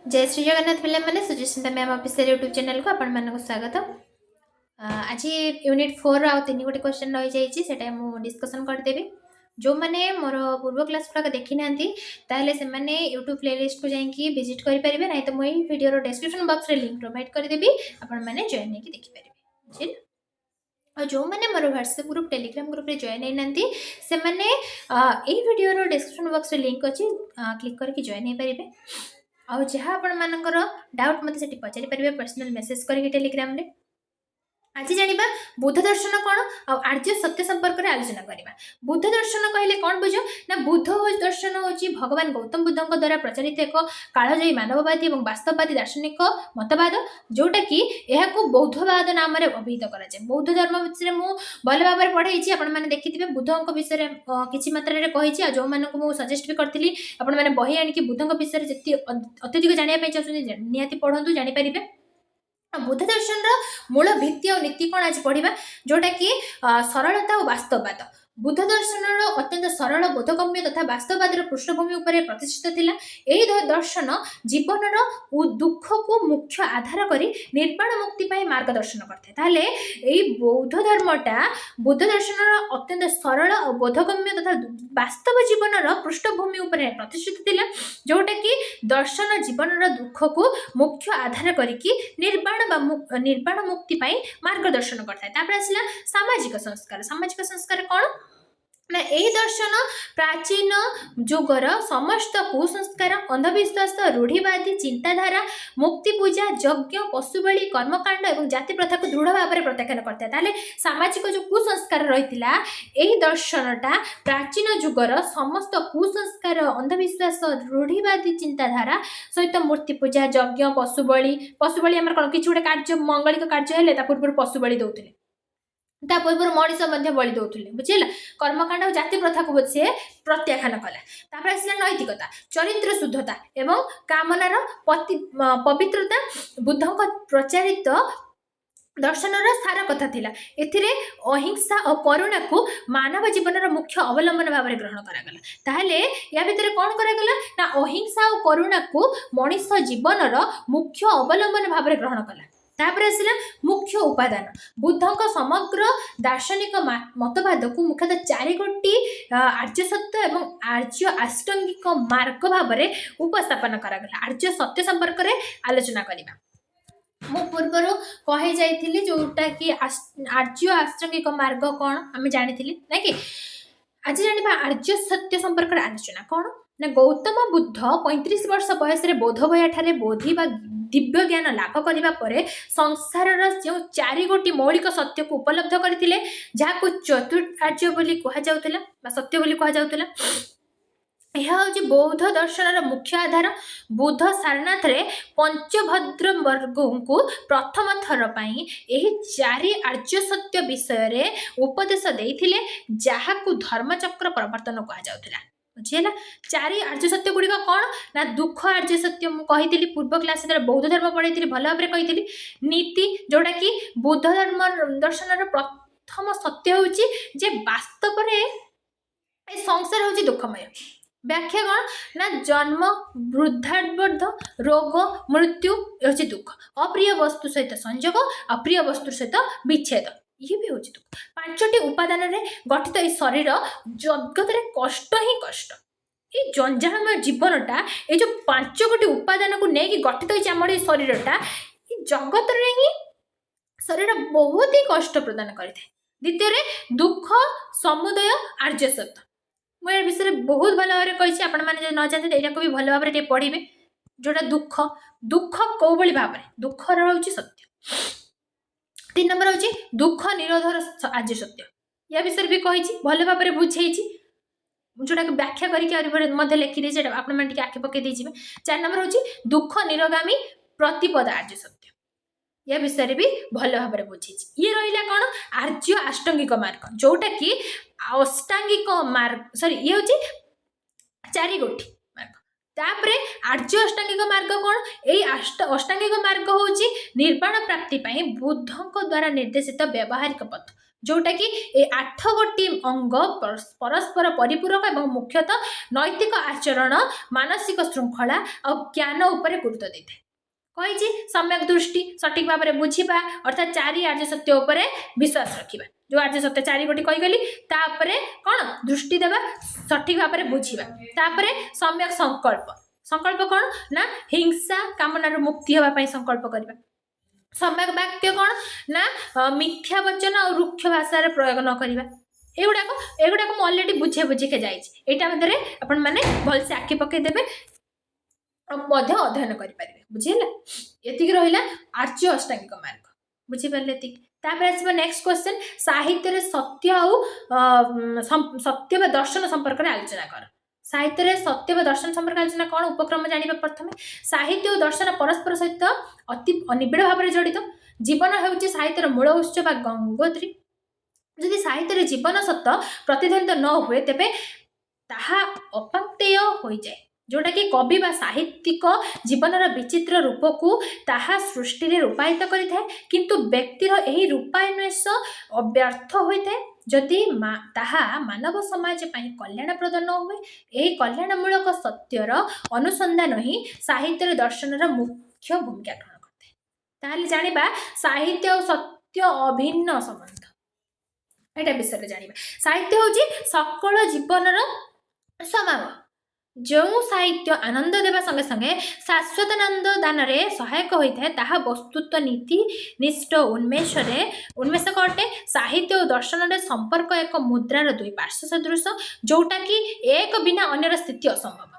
जय श्री जगन्नाथ पिला माने Suchismita ma'am official YouTube channel को आपण मानक स्वागत। आज यूनिट 4 आउ तीन गोटे क्वेश्चन रही जाइए सेटा मु डिस्कशन करदेवी। जो मैंने मोर पूर्व क्लास गुड़ाक देखी ना ताहले से माने यूट्यूब प्लेलिस्ट को जाइए विजिट करेंगे ना तो मुझे वीडियो डिस्क्रिप्शन बॉक्स रे लिंक प्रोवाइड करदेवी आपण मैंने जॉइन होकर देखिपारे बुझे। और जो मैंने मोर व्हाट्सएप ग्रुप टेलीग्राम ग्रुप रे जॉइन होती से मैंने यही वीडियो डिस्क्रिप्शन बॉक्स रे लिंक अच्छी क्लिक करके जॉइन हो पारे। आउ जहाँ आपण मानकर डाउट मत से पचारि पारे पर्सनल मेसेज करके टेलीग्राम रे। आज जानिबा बुद्ध दर्शन कौन और आर्य सत्य संपर्क में आलोचना करवा। बुद्ध दर्शन कहले कौन बुझ ना बुद्ध दर्शन हूँ भगवान गौतम बुद्ध द्वारा प्रचारित एक कालजयी मानववादी और वास्तववादी दार्शनिक मतवाद जोटा कि यह बौद्धवाद नाम अभिहित कराए। बौद्ध धर्म विषय मुझे भल भाव में पढ़ाई आपण मैंने देखिए बुद्ध विषय किसी मात्रा कही जो मुझे सजेस्ट भी करी आपण मैंने बही आणिक बुद्ध विषय जी अत्यधिक जानापी चाहते निहाती पढ़ु जानीपारे। बुद्ध दर्शन मूल भित्ति और नीति कौन आज पढ़ा जोटा कि सरलता और वास्तववाद। बुद्ध दर्शन अत्यंत सरल बोधगम्य तथा वास्तववाद पृष्ठभूमि उपर प्रतिष्ठित थिला। यही दर्शन जीवन दुख को मुख्य आधार करी निर्वाण मुक्ति पाई मार्गदर्शन करते। ताहले यही बौद्ध धर्मटा बुद्ध दर्शन अत्यंत सरल और बोधगम्य तथा वास्तव जीवन पृष्ठभूमि उपर प्रतिष्ठित थिला जोटा कि दर्शन जीवन दुख को मुख्य आधार करिकी निर्वाण मुक्ति पाई मार्गदर्शन करता है। तापर आसला सामाजिक संस्कार। सामाजिक संस्कार कौन ना यही दर्शन प्राचीन जुगर समस्त कुसंस्कार अंधविश्वास रूढ़िवादी चिंताधारा मुक्ति पूजा यज्ञ पशुबली कर्मकांड और जाति प्रथा को दृढ़ भाव में प्रत्याख्यान करता है। ताले सामाजिक जो कुसंस्कार रही यही दर्शनटा प्राचीन जुगर समस्त कुसंस्कार अंधविश्वास रूढ़िवादी चिंताधारा सहित मूर्ति पूजा यज्ञ पशुबली आम कौन कि गोटे कार्य मंगलिक कार्य है पूर्व पशुबली दौले पूर्व मनीष बलि दौले बुझेगा। कर्मकांड और जाति प्रथा को सी प्रत्याख्यान कला। तापर आसला नैतिकता चरित्र शुद्धता एवं कामनार पवित्रता बुद्ध प्रचारित दर्शन सार कथा थिला। एथिरे अहिंसा और करुणा को मानव जीवन मुख्य अवलंबन भाव में ग्रहण करागला। ताहले या भितर कौन करागला ना अहिंसा और करुणा को मनीष जीवन मुख्य अवलंबन भाव में ग्रहण कला। तापर आसला मुख्य उपादान बुद्ध समग्र दार्शनिक मतवाद को मुख्यतः 4 गोटी आर्य सत्य एवं आर्य आष्टांगिक मार्ग भाव में उपस्थापन करागला। आर्य सत्य संपर्क में आलोचना करवा मु पूर्वर कही जाइए जोटा कि आर्य आष्टांगिक मार्ग कौन आम जानी ना कि आज जाना आर्य सत्य संपर्क आलोचना कौन ना गौतम बुद्ध 35 वर्ष बयस बोधगया ठारे बोधि दिव्य ज्ञान लाभ करने पर संसार जो 4 गोटी मौलिक सत्य को उपलब्ध करते जहाँ चतुर्थ बोली कहुला सत्य बोली कहुला। यह हूँ बौद्ध दर्शन मुख्य आधार। बुद्ध सारनाथ रे पंचभद्र वर्ग को प्रथम थर पाई यही 4 आर्य सत्य विषय रे उपदेश देइथिले जहाँ को धर्मचक्र प्रवर्तन कहुला बुझेगा। 4 आर्य सत्य गुड़िक कौन ना दुख आर्य सत्य मुझे पूर्व क्लास बौद्ध धर्म पढ़ी भल भाव में कही नीति जोटा कि बुद्ध धर्म दर्शन प्रथम सत्य हूँ जे वास्तव में संसार हूँ दुखमय। व्याख्या कौन ना जन्म वृद्धावर्ध रोग मृत्यु हूँ दुख अप्रिय वस्तु सहित संयोग अप्रिय वस्तु सहित विच्छेद ये भी हूँ दुख। 5टी उपादान रे गठित ये शरीर जगत रे कष्ट ही कष्ट ये जंजालमय जीवनटा ये जो 5 गोटी उपादान को लेकिन गठित होती आम शरीरटा ये जगत रे ही शरीर बहुत ही कष्ट प्रदान करते। द्वितीय दुख समुदय आर्य सत्य मुझे विषय बहुत भल भाव में कही आपण मैंने न जानते यहाँ भी भल भाव में पढ़े जोटा दुख दुख कौ भाव में दुख रोचे सत्य। 3 नंबर हूँ दुख निरोधर आर्य सत्य या विषय भी कही भल भाव में बुझे जोटा व्याख्या करके लिखी आपने आखि पकई दीजिए। 4 नंबर हूँ दुख निरोगामी प्रतिपद आर्य सत्य या विषय भी भल भाव में बुझे। ये रहा कौन आर्य आष्टांगिक मार्ग जोटा कि अष्टांगिक मार्ग सॉरी ये हूँ 4 गोटी मार्ग। तापर आर्य अष्टांगिक मार्ग कौन यही अष्टांगिक मार्ग हूँ निर्वाण प्राप्ति बुद्ध द्वारा निर्देशित व्यावहारिक पथ जोटा कि ए 8 गोटी अंग परस्पर परिपूरक एवं मुख्यतः नैतिक आचरण मानसिक श्रृंखला और ज्ञान उपर गुरुत्व देते कही सम्यक दृष्टि सठिक भाव में बुझा अर्थात चारि आर्य सत्य उपर विश्वास रखा जो आर्य सत्य चारि गोटी कहीगली कौन दृष्टि देवा सठिक भाव में बुझा सम्यक संकल्प संकल्प कौन ना हिंसा कामनार मुक्ति होगापी संकल्प करवा सम्यक वाक्य कौन ना मिथ्या वचन और रुक्ष भाषा प्रयोग न करवा एगुड़ाक मुझे अलरेडी बुझे बुझिके जाइए आपण मैंने भलसे आखि पकईदेवे अध्ययन करें बुझेगा ये रहा आर्य अष्टांगिक मार्ग बुझीपारे ये नेक्स्ट क्वेश्चन साहित्य सत्य सत्य दर्शन संपर्क में आलोचना कर साहित्य सत्य व दर्शन संपर्क आलोचना कौन उपक्रम जाना प्रथम साहित्य और दर्शन परस्पर सहित अति निबिड़ भाव में जड़ित जीवन हूँ साहित्यर मूल उत्स बा गंगोत्री जदि साहित्य जीवन सत्य प्रतिद्वंद न हुए तेबे ताहा अपांक्तेय हो जाए जोटा कि कवि बा साहित्यिक जीवनर विचित्र रूप को ताहा सृष्टि रे रूपायित करिଥାଏ किंतु व्यक्तिर एही रूपायन्वेष अव्यर्थ होइଥାଏ जदि ताहा मानव समाज पई कल्याणप्रद न हुए एही कल्याणमूलक सत्यर अनुसंधान ही साहित्य दर्शनर मुख्य भूमिका ग्रहण करते ताहले जानिबा साहित्य और सत्य अभिन्न संबंध एटा विषय जानिबा साहित्य होची सकल जीवनर समागम जो साहित्य आनंद देवा संगे संगे शाश्वत आनंद दान में सहायक होता है ताहा वस्तुत्व नीति निष्ठ उन्मेष अटे साहित्य और दर्शन रे संपर्क एक मुद्रार दुई पार्श्व सदृश जोटा कि एक बिना अन्यर स्थिति असंभव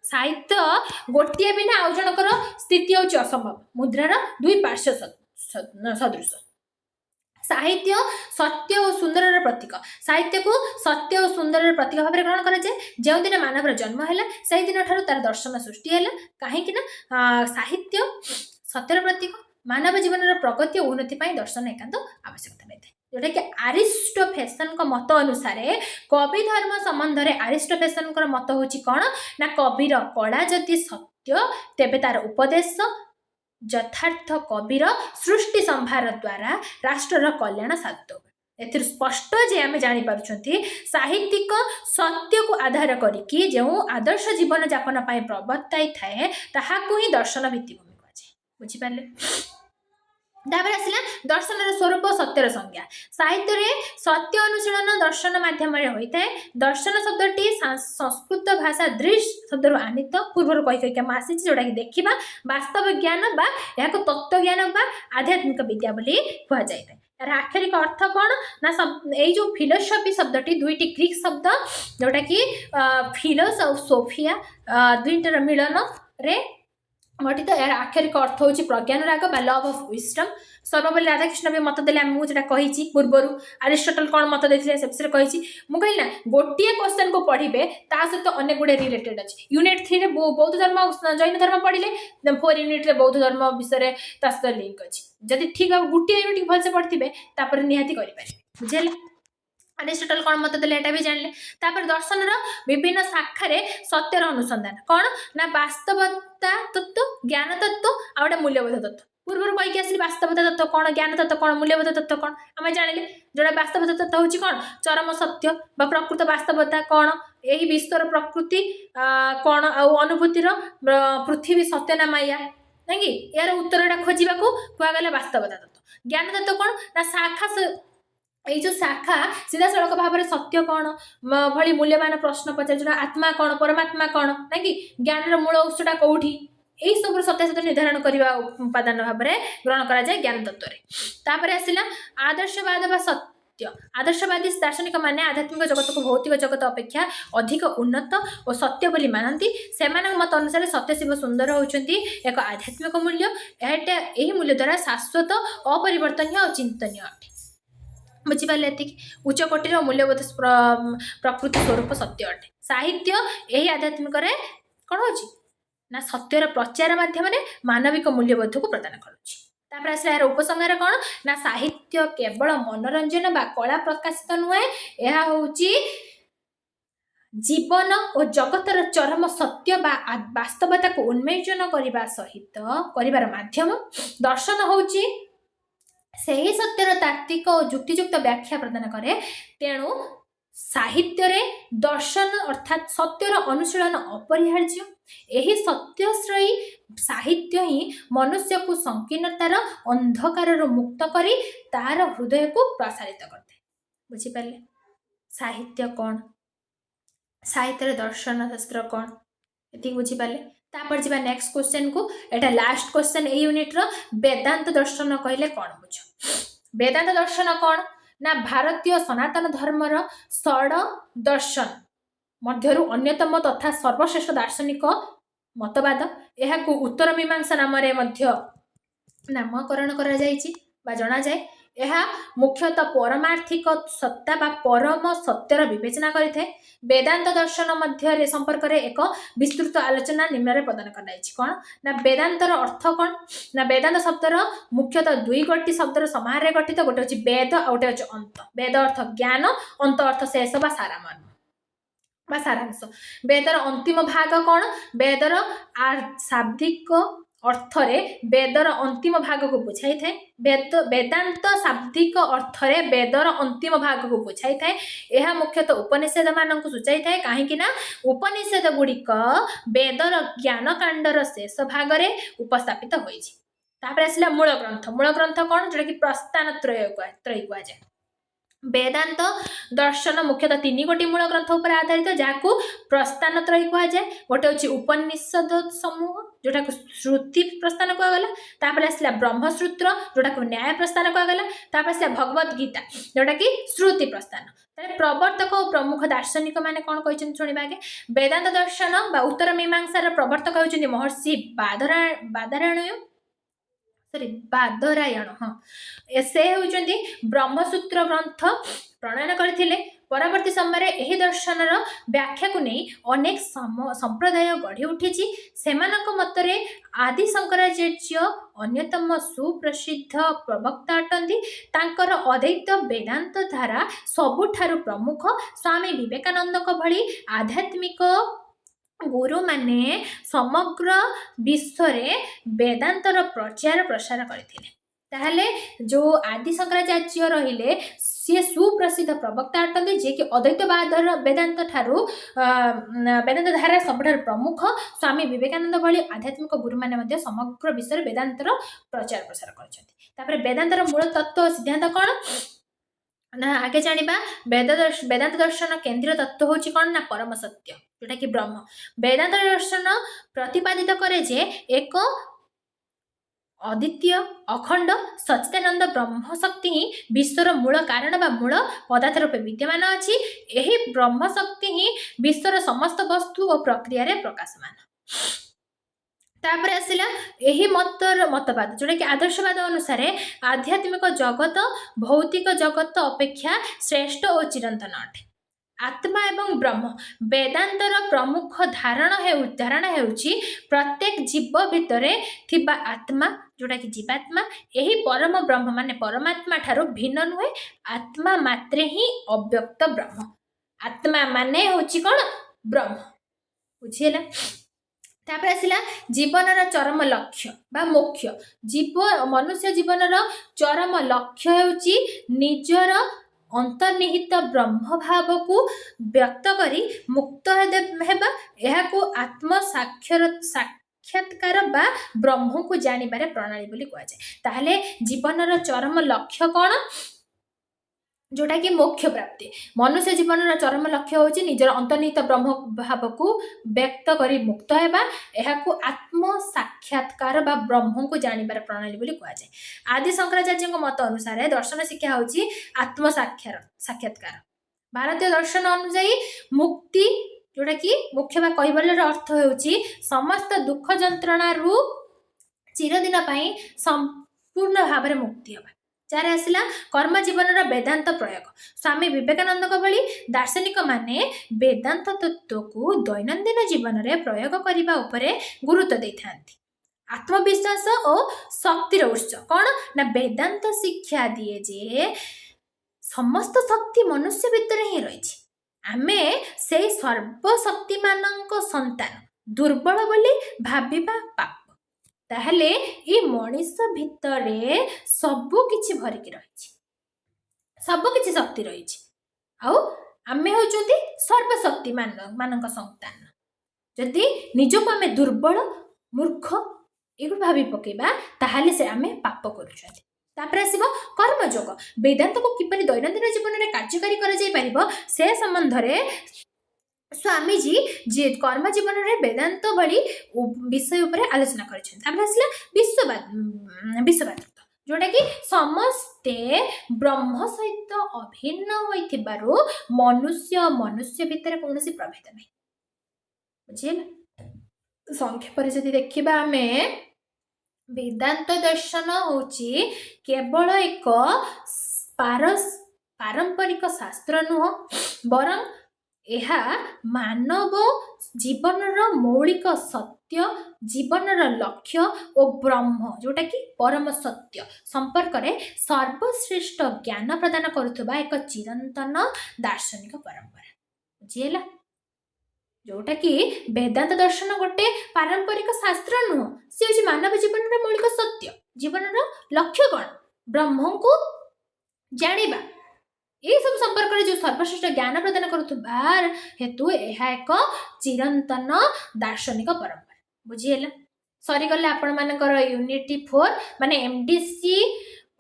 साहित्य गोटे बिना आउ जनकर स्थिति होची असंभव मुद्रार दुई पार्श्व सदृश साहित्य सत्य और सुंदर प्रतीक साहित्य को सत्य और सुंदर प्रतीक भाव में ग्रहण कराए जो दिन मानव जन्म है से दिन ठार तार दर्शन सृष्टि है कहीं साहित्य सत्यर प्रतीक मानव जीवन प्रगति और उन्नति दर्शन एकांत आवश्यकता नहीं जोटा कि आरिस्टोफेसन मत अनुसार कवि धर्म संबंध में आरिस्टोफेसन मत हूँ कौन ना कविर कला जदि सत्य तेबे तार उपदेश यथार्थ कविर सृष्टि संभार द्वारा राष्ट्रर कल्याण साधित ए स्पष्ट जे आम जापर साहित्यिक सत्य को आधार करिकी जो आदर्श जीवन यापन प्रवर्ताई थाए ताहाकु ही दर्शन भित्तिभूमि कहुए बुझिपारे आसला दर्शन स्वरूप सत्यर संज्ञा साहित्य रे सत्य अनुशीलन दर्शन माध्यम होता है दर्शन शब्दटी संस्कृत भाषा दृश शब्द आनीत पूर्व कही आसी जोटा कि देखा वास्तव ज्ञान बा तत्व ज्ञान बा आध्यात्मिक विद्या बोली कहुए यार आक्षरिक अर्थ कौन ना यही जो फिलोसफी शब्दटी दुईटी ग्रीक शब्द जोटा कि फिलोस और सोफिया दुईटर मिलन रे गठित यार आक्षरिक अर्थ हूँ प्रज्ञान राग बा love of wisdom Sarvepalli Radhakrishna भी मत देले मुझे कही पूर्वर अरिस्टोटल कौन मत देते से विषय कही मुझे ना गोटे क्वेश्चन को पढ़े ता सहित अनेक गुड़े रिलेटेड अच्छे यूनिट 3 बौद्ध धर्म जैन धर्म पढ़ले 4 यूनिट रे बौद्ध धर्म विषय सहित लिंक अच्छी जदि ठीक गोटे यूनिट भलसे पढ़े निहाती करें बुझे अरिस्टोटल कौन मत देले एटा भी जानले तापर दर्शन विभिन्न शाखा सत्यर अनुसंधान कौन ना वास्तवता तत्व ज्ञान तत्व आ गए मूल्यबोध तत्व पूर्व कहीकि आसली वास्तवता तत्व कौन ज्ञान तत्व कौन मूल्यबोध तत्व कौन आम जानिले जोड़ा वास्तवता तत्व हूँ कौन चरम सत्य बा प्रकृत वास्तवता कौन यही विश्वर प्रकृति कौन अनुभूतिर पृथ्वी सत्य ना माया नहीं यार उत्तरटा खोजा कहगला वास्तवता तत्व ज्ञान तत्व कौन ना शाखा ये जो शाखा सीधा सड़क भाव में सत्य कौन भली मूल्यवान प्रश्न पचार जो आत्मा कौन परमात्मा कौन ना कि ज्ञान मूल उत्सटा कौटी यही सब सत्यासत्य निर्धारण करने उपादान भाव में ग्रहण कराए ज्ञान तत्व आसला आदर्शवाद बा सत्य आदर्शवादी दार्शनिक माने आध्यात्मिक जगत को भौतिक जगत अपेक्षा अधिक उन्नत और सत्य बोली मानती से मत अनुसार सत्य शिव सुंदर होती एक आध्यात्मिक मूल्य यही मूल्य द्वारा शाश्वत अपरिवर्तनीय और चिंतनीय अटे बुझिपारे उच्च कोटिर मूल्यबोध प्रकृति स्वरूप सत्य अटे साहित्य यही आध्यात्मिक कौन हो ना सत्यर प्रचार माध्यम मानविक मूल्यबोध को प्रदान कर आसला यार उपसंहार कौन ना साहित्य केवल मनोरंजन बा कला प्रकाशित नुहे यह हूँ जीवन और जगतर चरम सत्य बा वास्तवता को उन्मेषण करने सहित कर माध्यम दर्शन हूँ ସେହି ସତ୍ୟର ତାତ୍ତ୍ୱିକ ଓ ଯୁକ୍ତିଯୁକ୍ତ ବ୍ୟାଖ୍ୟା ପ୍ରଦାନ କରେ। ତେଣୁ ସାହିତ୍ୟରେ ଦର୍ଶନ ଅର୍ଥାତ୍ ସତ୍ୟର ଅନୁଶୀଳନ ଅପରିହାର୍ଯ୍ୟ। ଏହି ସତ୍ୟଶ୍ରୟୀ ସାହିତ୍ୟ ହିଁ ମନୁଷ୍ୟକୁ ସଂକୀର୍ଣ୍ଣତାର ଅନ୍ଧକାରରୁ ମୁକ୍ତ କରି ତାହାର ହୃଦୟକୁ ପ୍ରସାରିତ କରିଥାଏ। ବୁଝିପାରିଲେ ସାହିତ୍ୟ କ'ଣ, ସାହିତ୍ୟର ଦର୍ଶନ ଶାସ୍ତ୍ର କ'ଣ, ଏତିକି ବୁଝିପାରିଲେ। ତାପରେ ଯିବା ନେକ୍ସଟ କ୍ୱେଶ୍ଚन को। एटा लास्ट क्वेश्चन ए यूनिट रो वेदांत दर्शन कहले कौन बुझ। वेदांत दर्शन कौन ना भारतीय सनातन धर्मर षड दर्शन मध्यरु अन्यतम तथा सर्वश्रेष्ठ दार्शनिक मतवाद। यह उत्तर मीमांसा नाम नामकरण करा जायछि बा जणा जाय। यह मुख्यतः परमार्थिक सत्ता बा परम सत्यर विवेचना करिथे। वेदांत दर्शन मध्य संपर्क में एक विस्तृत आलोचना निम्न प्रदान कराई। कौन ना वेदांतर अर्थ कौन ना वेदांत शब्दर मुख्यतः दुई गोटी शब्दर समाहार गठित। गोटे हूँ वेद और गोटे हूँ अंत। वेद अर्थ ज्ञान, अंत अर्थ शेष बा सारामर्म बा सारांश। वेदर अंतिम भाग कौन, वेदर शाब्दिक अर्थरे वेदर अंतिम भाग को बुझाई थाए। वेदांत शाब्दिक अर्थरे वेदर अंतिम भाग को बुझाई थाए। यह मुख्यतः उपनिषद मान सूचाई थाए कहीं उपनिषद गुड़िक वेदर ज्ञान कांडर शेष भाग में उपस्थापित होइछि। तापर आसला मूल ग्रंथ। मूल ग्रंथ कौन जोटा कि प्रस्थान त्रय कहुए। वेदांत दर्शन मुख्यतः तीन गोटी मूल ग्रंथ उपर आधारित जहाँ प्रस्थान त्रय कहुए। गोटे हूँ उपनिषद समूह जोटा को श्रुति प्रस्थान कहगला। तापर आसला ब्रह्मसूत्र जोटा को न्याय प्रस्थान कहगला। तापर आसला भगवद गीता जोटा कि श्रुति प्रस्थान। प्रवर्तक और प्रमुख दार्शनिक माने कौन कहते शुणा आगे। वेदांत दर्शन बा उत्तर मीमांसार प्रवर्तक होती महर्षि बादरायण। हाँ से होती ब्रह्मसूत्र ग्रंथ प्रणयन करथिले। परवर्ती समय यही दर्शनर व्याख्या को नहीं अनेक संप्रदाय गढ़ी उठी। सेमानक मतरे आदि शंकराचार्य अन्यतम सुप्रसिद्ध प्रवक्ता अटंती। तांकर अद्वैत वेदांत धारा सबुठारु प्रमुख। स्वामी विवेकानंद भली आध्यात्मिक गुरु माने समग्र विश्व वेदांतर प्रचार प्रसार करथिले। ताहले जो आदि शंकराचार्य रहिले सी सुप्रसिद्ध प्रवक्ता अटंती जे कि अद्वैतवाद वेदांत ठारू वेदांत धारा सबुठारु प्रमुख। स्वामी विवेकानंद भली आध्यात्मिक गुरु माने समग्र विश्व वेदांतर प्रचार प्रसार करछथि। तापर वेदांतर मूल तत्व सिद्धांत कौन ना आगे जानिबा। वेदांत दर्शन केंद्रीय तत्व होची कौन ना परम सत्य जोटा कि ब्रह्म। वेदांत दर्शन प्रतिपादित करे जे एक अद्वितीय अखंड सच्चिदानंद ब्रह्म शक्ति ही विश्वर मूल कारण बा मूल पदार्थ रूपे विद्यमान अछि। एही ब्रह्म शक्ति ही विश्वर समस्त वस्तु और प्रक्रिया रे प्रकाशमान। तापर आसला यही मतवाद जोटा कि आदर्शवाद अनुसार आध्यात्मिक जगत भौतिक जगत अपेक्षा श्रेष्ठ और चिरंतन अटे। आत्मा एवं ब्रह्म वेदांतर प्रमुख धारणा हेउची प्रत्येक जीव भितर थिबा आत्मा जोटा कि जीवात्मा। यही परम ब्रह्म माने परमात्मा ठारू भिन्न नुहे। आत्मा मात्रे ही अव्यक्त ब्रह्म। आत्मा माने होची कौन ब्रह्म। बुझिला। तापर आसला जीवनर चरम लक्ष्य बा मोक्ष। मनुष्य जीवनर चरम लक्ष्य हेउची निजर अंतर्निहित ब्रह्म भाव को व्यक्त करी मुक्त हेबा। यहाकू आत्म साक्षात्कार बा ब्रह्म को जानिबारे प्रणाली बोली कहा जाए। ताहले जीवनर चरम लक्ष्य कौन जोटा कि मोक्ष प्राप्ति। मनुष्य जीवनर चरम लक्ष्य होची निजर अंतर्निहित ब्रह्म भाव को व्यक्त करी मुक्त हेबा। यहाकू आत्म साक्षात्कार बा ब्रह्म को जानिबार प्रणाली बोली कहा जाए। आदि शंकराचार्य मत अनुसार दर्शन शिक्षा होची आत्म साक्षात्कार। भारतीय दर्शन अनुसार मुक्ति जोटा कि मुख्य बा कहबार अर्थ होची समस्त दुख जंत्रणा रु चिरदिन पई संपूर्ण भाव में मुक्ति हेबा। चार आसला कर्म जीवन वेदांत प्रयोग। स्वामी विवेकानंद भली दार्शनिक माने वेदांत तत्व को दैनंदिन जीवन में प्रयोग करने उपरे गुरुत्व देथांती। आत्मविश्वास और शक्तिर उत्स कौन ना वेदांत शिक्षा दिए जे समस्त शक्ति मनुष्य भितर ही रही। आमे से सर्वशक्तिमान संतान दुर्बल बोली भाविबा पाप। ताहले ये मनीष भितरे सबु किछि भरिकी रहिछि, सबु किछि शक्ति रहिछि। आउ आमे होचोती सर्वशक्ति मानक संतान। जदि निजको आमे दुर्बल मूर्ख एगु भावी पकेबा ताहले से आमे पाप करूछथि। तापर आसीबो कर्मयोग। वेदांत को किपरि दैनंदिन जीवन में कार्यकारी करा जाय परिबो से संबंध रे स्वामी जी जे कर्म जीवन में वेदांत भली विषय उपरे आलोचना करिछन। तापर आसला विश्ववाद जोटा कि समस्ते ब्रह्म सहित अभिन्न होइथिबारु मनुष्य भितर कोनोसी प्रभेद नै। बुझिला संक्षेप रे जदि देखिबा आमे वेदांत दर्शन होची केवल एक पारंपरिक शास्त्र नुह बरं एहा मानव जीवनर मौलिक सत्य, जीवनर लक्ष्य और ब्रह्म जोटा कि परम सत्य संपर्क रे सर्वश्रेष्ठ ज्ञान प्रदान करुथबा एक चिरंतन दार्शनिक परंपरा। बुझिला जोटा कि वेदांत दर्शन गोटे पारंपरिक शास्त्र नुह, सी होची मानव जीवन मौलिक सत्य, जीवन लक्ष्य कौन ब्रह्म को जानिबा ये सब संपर्क रे जो सर्वश्रेष्ठ ज्ञान प्रदान करुथबार हेतु यह एक चिरंतन दार्शनिक परंपरा। बुझिएला सरी गले आपण मानकर यूनिट 4 माने एमडीसी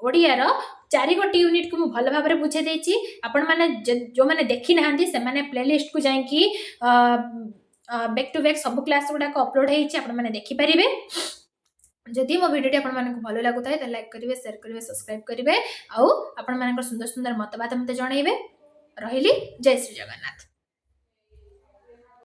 ओडिया रो 4 गोटी यूनिट को मु भल भाव रे बुझे देछि। आपण माने जो माने देखि नाहंती से माने प्लेलिस्ट को जाई कि बैक टू बैक सब क्लास गुडा को अपलोड हेछि, आपण माने देखि परिबे। जदि मो भिडियो आपण मानक भलो लागु थाए त लाइक करिवे, शेयर करिवे, सब्सक्राइब करिवे आउ आपण मानक सुंदर सुंदर मतबाद मते जणाइबे। रहिली जय श्री जगन्नाथ।